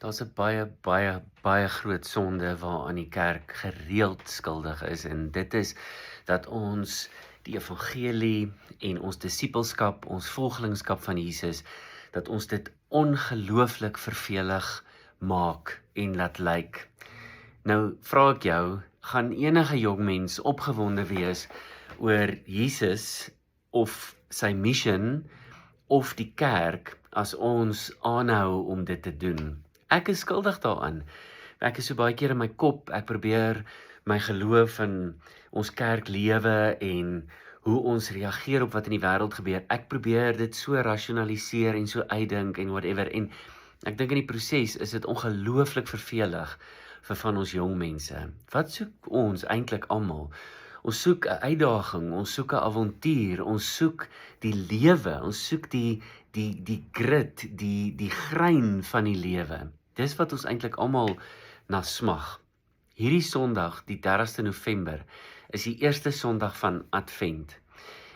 Daar's 'n baie groot sonde waaraan die kerk gereeld skuldig is, en dit is dat ons die evangelie en ons disippelskap, ons volgelingskap van Jesus, dat ons dit ongelooflik vervelig maak en laat lyk. Nou vra ek jou, gaan enige jong mens opgewonde wees oor Jesus of sy mission of die kerk as ons aanhou om dit te doen? Ek is skuldig daaraan. Ek is so baie keer in my kop, ek probeer my geloof in ons kerklewe en hoe ons reageer op wat in die wêreld gebeur. Ek probeer dit so rasionaliseer en so uitdink en whatever. En ek dink in die proses is dit ongelooflik vervelig vir van ons jong mense. Wat soek ons eintlik almal? Ons soek 'n uitdaging, ons soek 'n avontuur, ons soek die lewe, ons soek die grit, die grein van die lewe. Dis wat ons eintlik almal na smag. Hierdie Sondag, die 30ste November, is die eerste Sondag van Advent.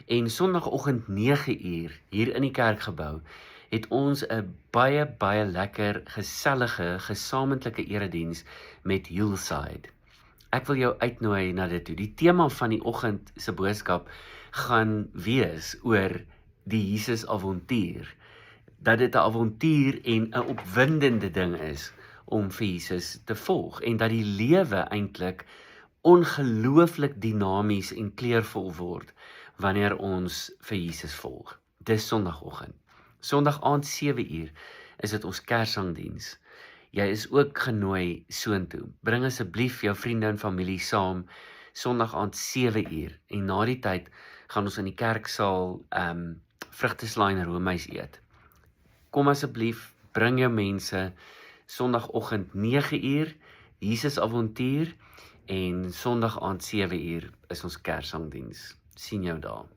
En Sondagoggend 9uur hier in die kerkgebou het ons 'n baie lekker, gesellige, gesamentlike erediens met Hillside. Ek wil jou uitnooi na dit toe. Die tema van die oggend se boodskap gaan wees oor die Jesus avontuur. Dat dit 'n avontuur en 'n opwindende ding is om vir Jesus te volg, en dat die lewe eintlik ongelooflik dinamies en kleurvol word wanneer ons vir Jesus volg. Dis Sondagoggend. Sondag aand 7uur is dit ons Kersangdiens. Jy is ook genooi soontoe. Bring asseblief jou vriende en familie saam, Sondag aand 7uur, en na die tyd gaan ons in die kerksaal vrugteslaai en roomys eet. Kom asseblief, bring jou mense, Sondagoggend 9uur, Jesus avontuur, en Sondag aand 7uur is ons Kersangdiens. Sien jou daar.